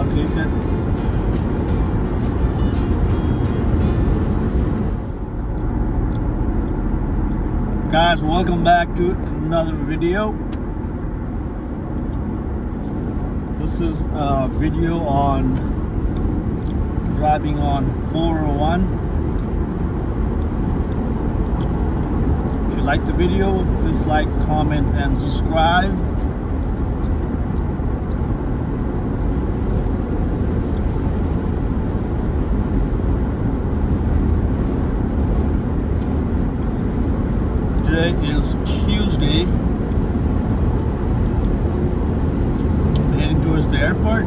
I'll take it. Guys, welcome back to another video. This is a video on driving on 401. If you like the video, please like, comment, and subscribe. Today is Tuesday. I'm heading towards the airport.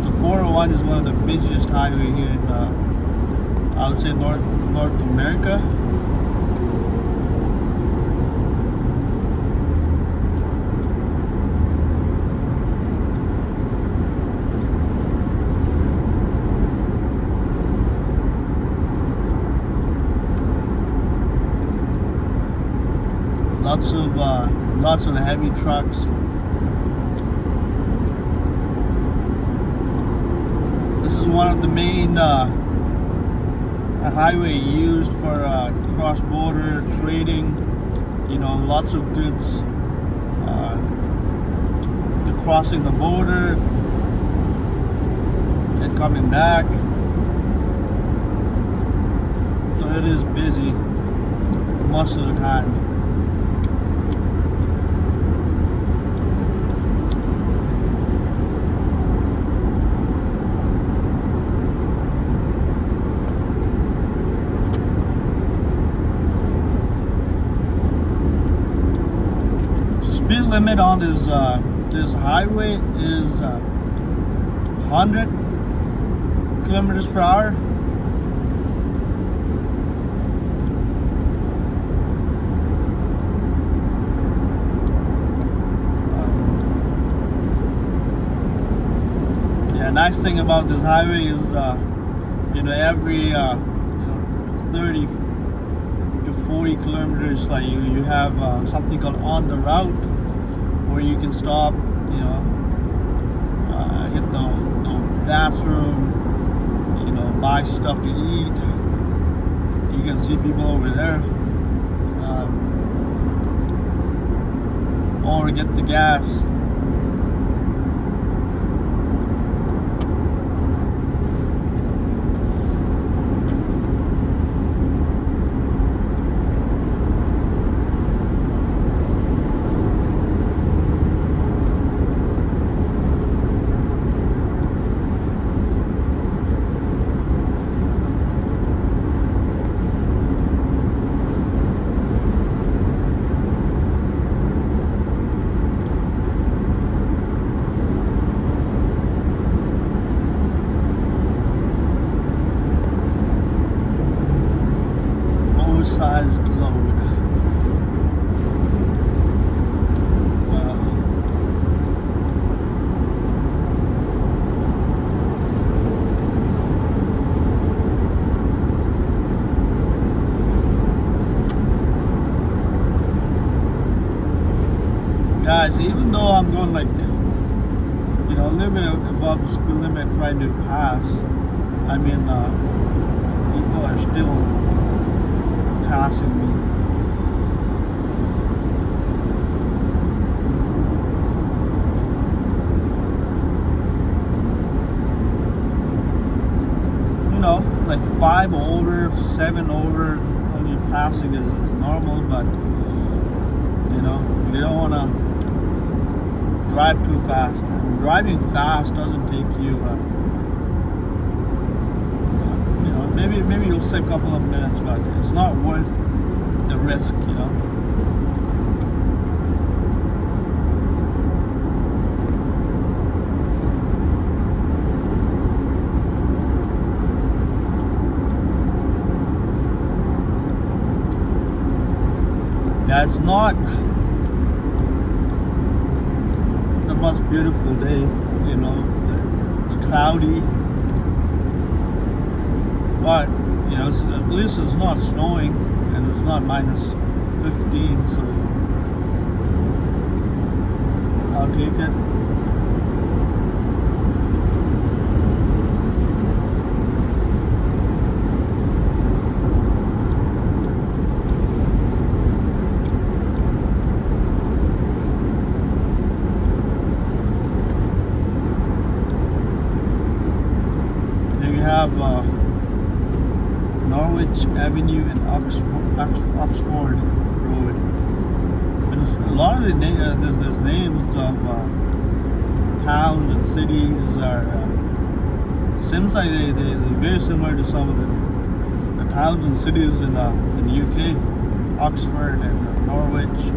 So 401 is one of the busiest highway here in, I would say, North America. Lots of heavy trucks. This is one of the main highway used for cross-border trading. You know, lots of goods crossing the border and coming back. So it is busy most of the time. Speed limit on this highway is 100 kilometers per hour. Yeah, nice thing about this highway is you know, every 30 to 40 kilometers, like you have something called on the route, where you can stop, you know, hit the bathroom, you know, buy stuff to eat. You can see people over there, or get the gas. Sized load. Guys, even though I'm going like, you know, a little bit above the speed limit trying to pass, I mean, people are still passing me. You know, like 5 over, 7 over when you're passing is normal, but you know, you don't want to drive too fast. And driving fast doesn't take you maybe you'll save a couple of minutes, but it's not worth the risk, you know. Yeah, it's not the most beautiful day, you know. It's cloudy. But you know, at least it's not snowing and it's not minus 15, so I'll take it. Norwich Avenue and Oxford Road. And a lot of the there's names of towns and cities are seems like they're very similar to some of the towns and cities in the UK, Oxford and Norwich.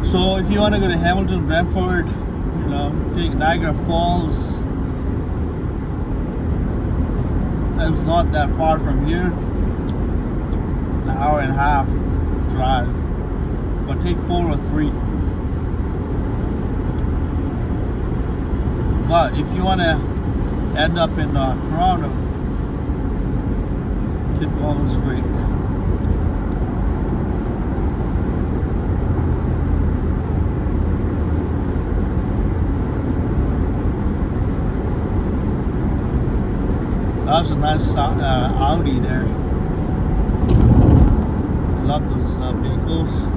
So if you want to go to Hamilton, Brentford, take Niagara Falls. It's not that far from here. An hour and a half drive. But take 403. But if you want to end up in Toronto, keep going straight. That's a nice Audi there. I love those vehicles.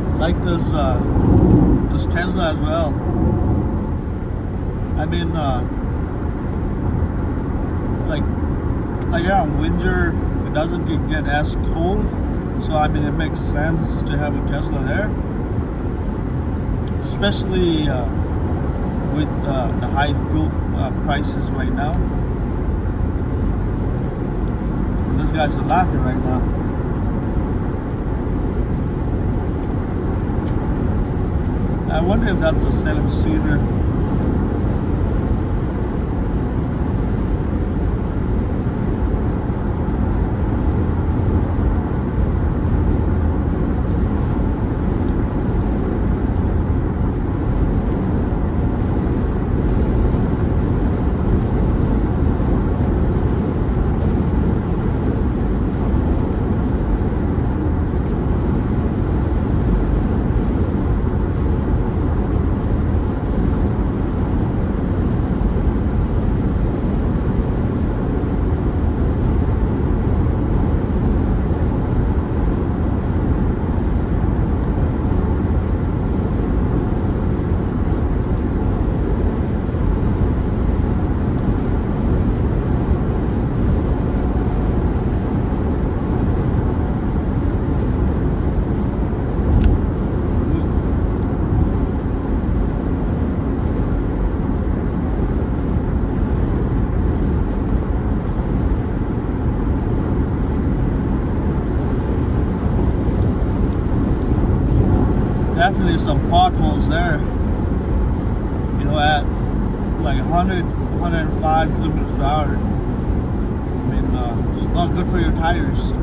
I like this Tesla as well. I mean, like around winter, it doesn't get as cold, so I mean it makes sense to have a Tesla there, especially with the high fuel prices right now. This guy's laughing right now. I wonder if that's a 7-seater. Definitely some potholes there, at like 100, 105 kilometers per hour. I mean, it's not good for your tires.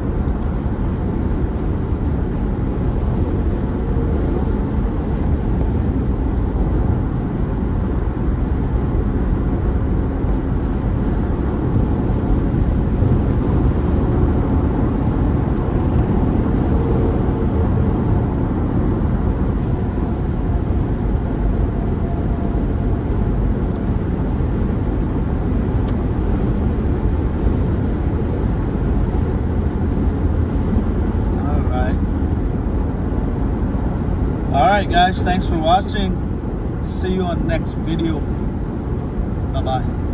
Alright guys, thanks for watching. See you on the next video. Bye bye.